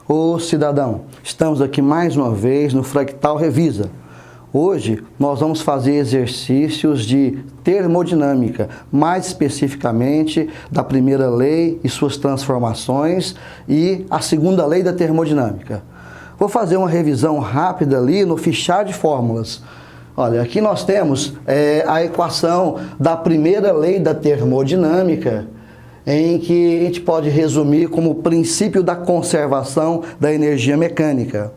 Ô cidadão, estamos aqui mais uma vez no Fractal Revisa. Hoje nós vamos fazer exercícios de termodinâmica, mais especificamente da primeira lei e suas transformações e a segunda lei da termodinâmica. Vou fazer uma revisão rápida ali no fichário de fórmulas. Olha, aqui nós temos a equação da primeira lei da termodinâmica, em que a gente pode resumir como o princípio da conservação da energia mecânica.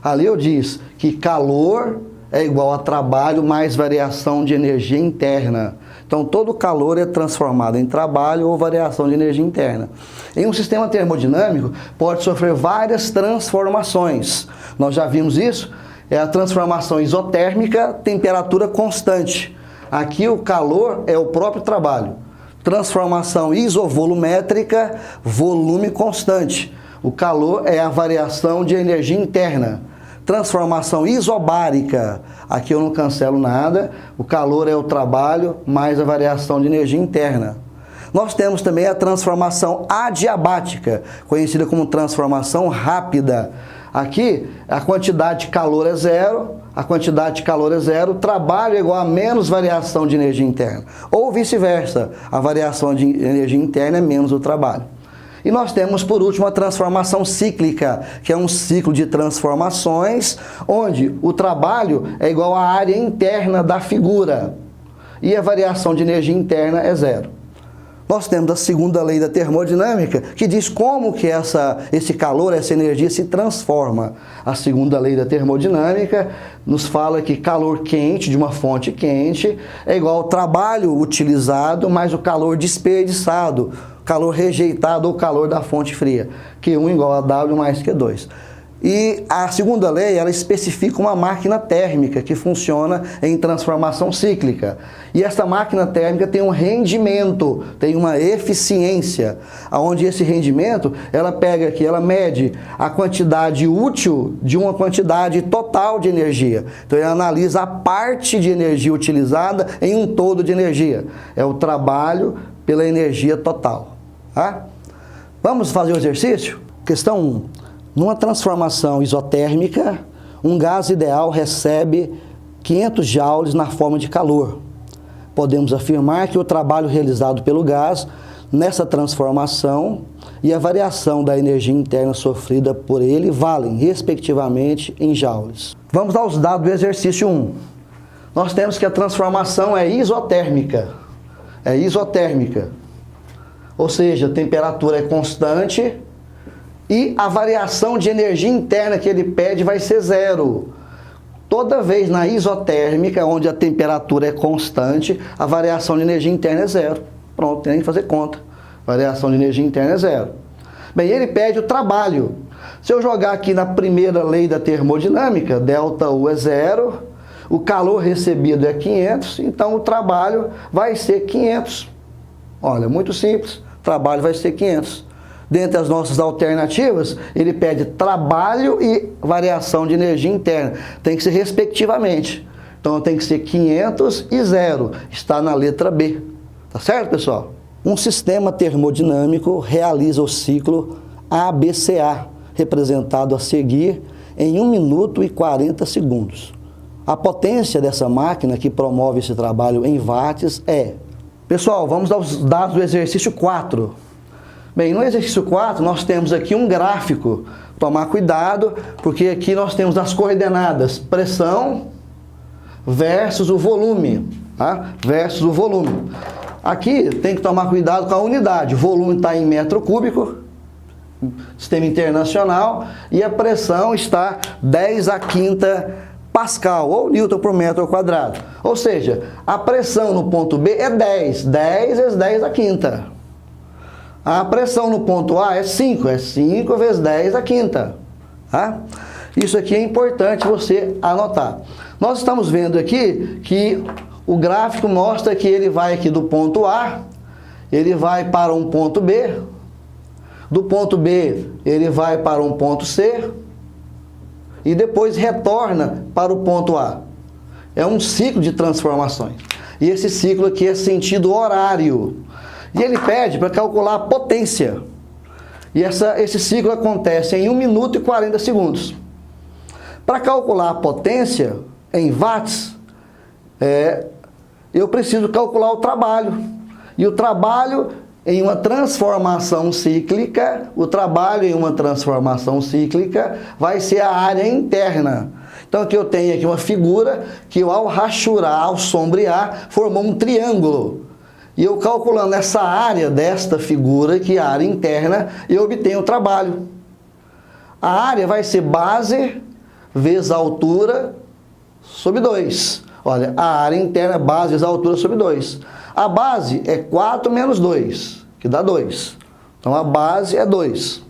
Ali eu diz que calor é igual a trabalho mais variação de energia interna. Então, todo calor é transformado em trabalho ou variação de energia interna. Em um sistema termodinâmico, pode sofrer várias transformações. Nós já vimos isso. É a transformação isotérmica, temperatura constante. Aqui o calor é o próprio trabalho. Transformação isovolumétrica, volume constante. O calor é a variação de energia interna. Transformação isobárica, aqui eu não cancelo nada, o calor é o trabalho mais a variação de energia interna. Nós temos também a transformação adiabática, conhecida como transformação rápida. Aqui a quantidade de calor é zero, o trabalho é igual a menos variação de energia interna. Ou vice-versa, a variação de energia interna é menos o trabalho. E nós temos, por último, a transformação cíclica, que é um ciclo de transformações, onde o trabalho é igual à área interna da figura e a variação de energia interna é zero. Nós temos a segunda lei da termodinâmica, que diz como que esse calor, essa energia se transforma. A segunda lei da termodinâmica nos fala que calor quente de uma fonte quente é igual ao trabalho utilizado mais o calor desperdiçado, calor rejeitado ou calor da fonte fria. Q1 igual a W mais Q2. E a segunda lei, ela especifica uma máquina térmica que funciona em transformação cíclica. E essa máquina térmica tem um rendimento, tem uma eficiência, onde esse rendimento, ela pega aqui, ela mede a quantidade útil de uma quantidade total de energia. Então, ela analisa a parte de energia utilizada em um todo de energia. É o trabalho pela energia total. Tá? Vamos fazer o exercício? Questão 1. Numa transformação isotérmica, um gás ideal recebe 500 joules na forma de calor. Podemos afirmar que o trabalho realizado pelo gás nessa transformação e a variação da energia interna sofrida por ele valem, respectivamente, em joules. Vamos aos dados do exercício 1. Nós temos que a transformação é isotérmica. Ou seja, a temperatura é constante e a variação de energia interna que ele pede vai ser zero. Toda vez na isotérmica, onde a temperatura é constante, a variação de energia interna é zero. Pronto, tem que fazer conta. Variação de energia interna é zero. Bem, ele pede o trabalho. Se eu jogar aqui na primeira lei da termodinâmica, ΔU é zero, o calor recebido é 500, então o trabalho vai ser 500. Olha, muito simples, o trabalho vai ser 500. Dentre as nossas alternativas, ele pede trabalho e variação de energia interna. Tem que ser respectivamente. Então, tem que ser 500 e 0. Está na letra B. Tá certo, pessoal? Um sistema termodinâmico realiza o ciclo ABCA, representado a seguir em 1 minuto e 40 segundos. A potência dessa máquina que promove esse trabalho em watts é... Pessoal, vamos aos dados do exercício 4. Bem, no exercício 4 nós temos aqui um gráfico. Tomar cuidado, porque aqui nós temos as coordenadas pressão versus o volume. Tá? Versus o volume. Aqui tem que tomar cuidado com a unidade. O volume está em metro cúbico, sistema internacional, e a pressão está 10 a quinta Pascal, ou Newton por metro quadrado. Ou seja, a pressão no ponto B é 10. 10 vezes 10 a quinta. A pressão no ponto A é 5. É 5 vezes 10 a quinta. Tá? Isso aqui é importante você anotar. Nós estamos vendo aqui que o gráfico mostra que ele vai aqui do ponto A, ele vai para um ponto B, do ponto B ele vai para um ponto C, e depois retorna para o ponto A. É um ciclo de transformações. E esse ciclo aqui é sentido horário. E ele pede para calcular a potência. E esse ciclo acontece em 1 minuto e 40 segundos. Para calcular a potência em watts, eu preciso calcular o trabalho. E o trabalho em uma transformação cíclica, vai ser a área interna. Então aqui eu tenho aqui uma figura que ao rachurar, ao sombrear, formou um triângulo. E eu calculando essa área desta figura, que é a área interna, eu obtenho o trabalho. A área vai ser base vezes a altura sobre 2. Olha, a área interna é base vezes a altura sobre 2. A base é 4 menos 2, que dá 2. Então a base é 2.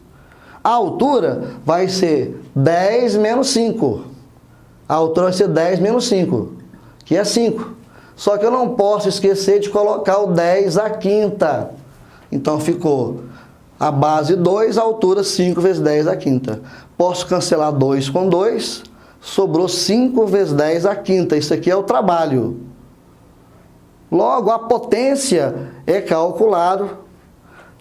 A altura vai ser 10 menos 5. A altura vai ser 10 menos 5, que é 5. Só que eu não posso esquecer de colocar o 10 à quinta. Então ficou a base 2, a altura 5 vezes 10 à quinta. Posso cancelar 2 com 2, sobrou 5 vezes 10 à quinta. Isso aqui é o trabalho. Logo, a potência é calculado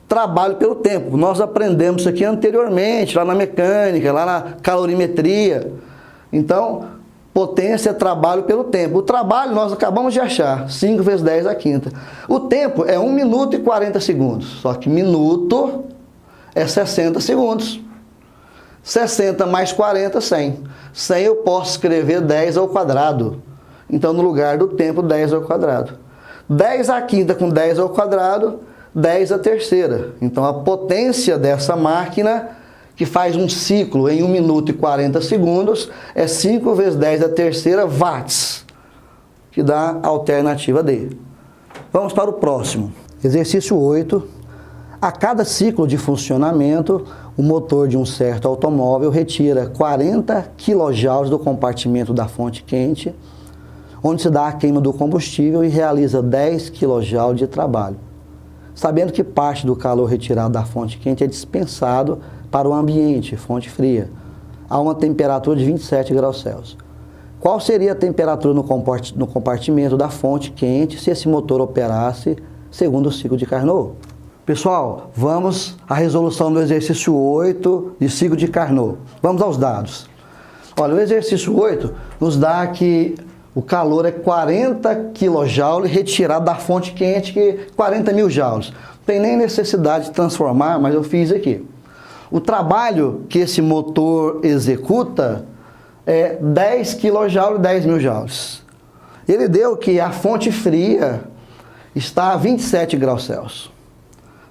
trabalho pelo tempo. Nós aprendemos isso aqui anteriormente, lá na mecânica, lá na calorimetria. Então, potência é trabalho pelo tempo. O trabalho nós acabamos de achar, 5 vezes 10 à quinta. O tempo é 1 minuto e 40 segundos. Só que minuto é 60 segundos. 60 mais 40, 100. 100 eu posso escrever 10 ao quadrado. Então, no lugar do tempo, 10 ao quadrado. 10 à quinta com 10 ao quadrado, 10 à terceira. Então, a potência dessa máquina, que faz um ciclo em 1 minuto e 40 segundos, é 5 vezes 10 à terceira watts, que dá a alternativa D. Vamos para o próximo. Exercício 8. A cada ciclo de funcionamento, o motor de um certo automóvel retira 40 kJ do compartimento da fonte quente, onde se dá a queima do combustível e realiza 10 kJ de trabalho. Sabendo que parte do calor retirado da fonte quente é dispensado para o ambiente, fonte fria, a uma temperatura de 27 graus Celsius. Qual seria a temperatura no compartimento da fonte quente se esse motor operasse segundo o ciclo de Carnot? Pessoal, vamos à resolução do exercício 8 de ciclo de Carnot. Vamos aos dados. Olha, o exercício 8 nos dá que o calor é 40 kJ retirado da fonte quente, que é 40 mil joules. Não tem nem necessidade de transformar, mas eu fiz aqui. O trabalho que esse motor executa é 10 kJ, 10 mil joules. Ele deu que a fonte fria está a 27 graus Celsius.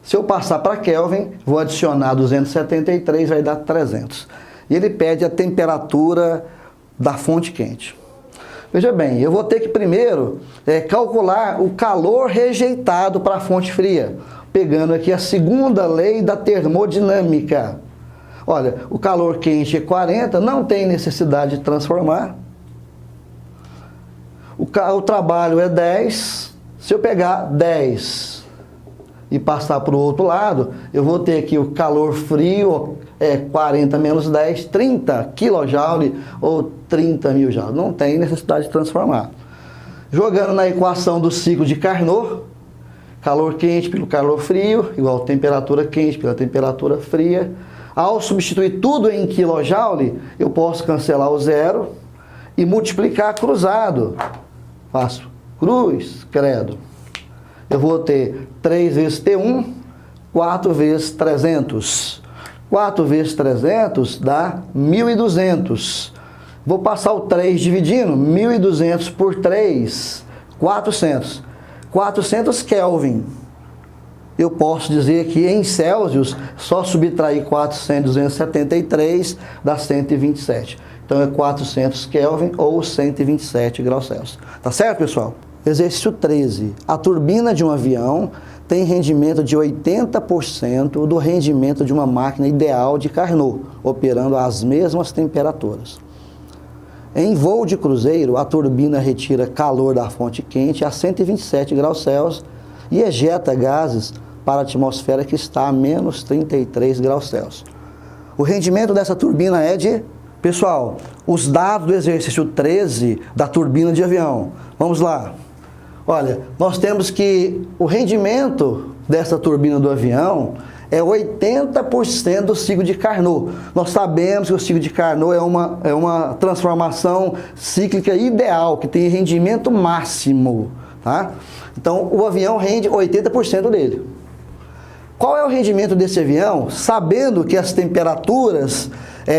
Se eu passar para Kelvin, vou adicionar 273, vai dar 300. E ele pede a temperatura da fonte quente. Veja bem, eu vou ter que primeiro calcular o calor rejeitado para a fonte fria, pegando aqui a segunda lei da termodinâmica. Olha, o calor quente é 40, não tem necessidade de transformar. O trabalho é 10. Se eu pegar 10 e passar para o outro lado, eu vou ter aqui o calor frio, 40 menos 10, 30 kJ ou 30 mil joules. Não tem necessidade de transformar. Jogando na equação do ciclo de Carnot, calor quente pelo calor frio, igual temperatura quente pela temperatura fria. Ao substituir tudo em kJ, eu posso cancelar o zero e multiplicar cruzado. Faço cruz, credo. Eu vou ter 3 vezes T1, 4 vezes 300. 4 vezes 300 dá 1.200. Vou passar o 3 dividindo, 1.200 por 3, 400. 400 Kelvin. Eu posso dizer que em Celsius, só subtrair 400, 273 dá 127. Então é 400 Kelvin ou 127 graus Celsius. Tá certo, pessoal? Exercício 13. A turbina de um avião tem rendimento de 80% do rendimento de uma máquina ideal de Carnot, operando às mesmas temperaturas. Em voo de cruzeiro, a turbina retira calor da fonte quente a 127 graus Celsius e ejeta gases para a atmosfera que está a menos 33 graus Celsius. O rendimento dessa turbina é de... Pessoal, os dados do exercício 13 da turbina de avião. Vamos lá. Olha, nós temos que o rendimento dessa turbina do avião é 80% do ciclo de Carnot. Nós sabemos que o ciclo de Carnot é uma transformação cíclica ideal, que tem rendimento máximo, tá? Então, o avião rende 80% dele. Qual é o rendimento desse avião? Sabendo que as temperaturas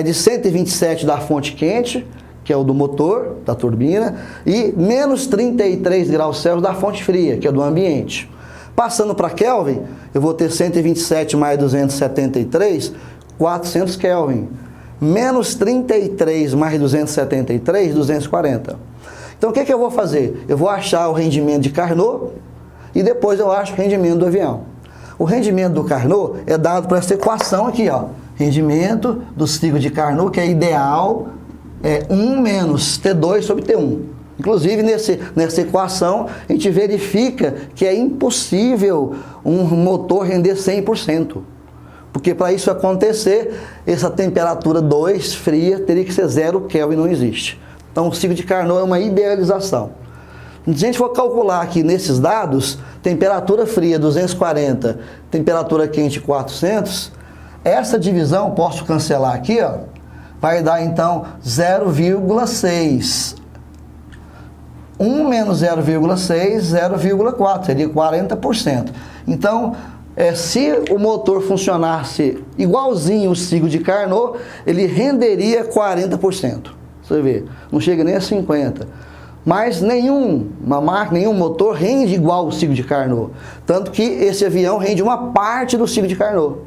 de 127 da fonte quente, que é o do motor, da turbina, e menos 33 graus Celsius da fonte fria, que é do ambiente. Passando para Kelvin, eu vou ter 127 mais 273, 400 Kelvin. Menos 33 mais 273, 240. Então, o que eu vou fazer? Eu vou achar o rendimento de Carnot e depois eu acho o rendimento do avião. O rendimento do Carnot é dado por essa equação aqui, ó. Rendimento do ciclo de Carnot, que é ideal, é 1 menos T2 sobre T1. Inclusive, nessa equação, a gente verifica que é impossível um motor render 100%. Porque para isso acontecer, essa temperatura 2 fria teria que ser 0 Kelvin, não existe. Então, o ciclo de Carnot é uma idealização. Se a gente for calcular aqui nesses dados, temperatura fria 240, temperatura quente 400, essa divisão, posso cancelar aqui, ó, vai dar então 0,6. 1 menos 0,6, 0,4, seria 40%. Então, se o motor funcionasse igualzinho o ciclo de Carnot, ele renderia 40%. Você vê, não chega nem a 50%. Mas nenhuma máquina, nenhum motor rende igual o ciclo de Carnot. Tanto que esse avião rende uma parte do ciclo de Carnot.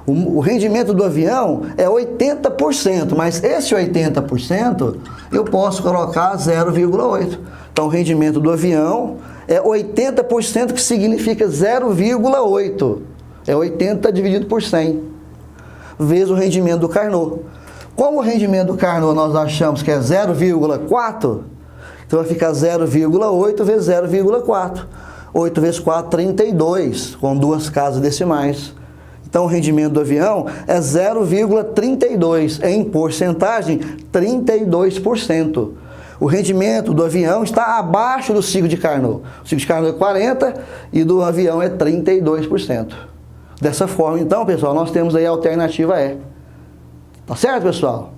O rendimento do avião é 80%, mas esse 80% eu posso colocar 0,8%. Então, o rendimento do avião é 80%, que significa 0,8%. É 80 dividido por 100, vezes o rendimento do Carnot. Como o rendimento do Carnot nós achamos que é 0,4%, então vai ficar 0,8 vezes 0,4. 8 vezes 4, 32, com duas casas decimais. Então, o rendimento do avião é 0,32, em porcentagem, 32%. O rendimento do avião está abaixo do ciclo de Carnot. O ciclo de Carnot é 40% e do avião é 32%. Dessa forma, então, pessoal, nós temos aí a alternativa E. Tá certo, pessoal?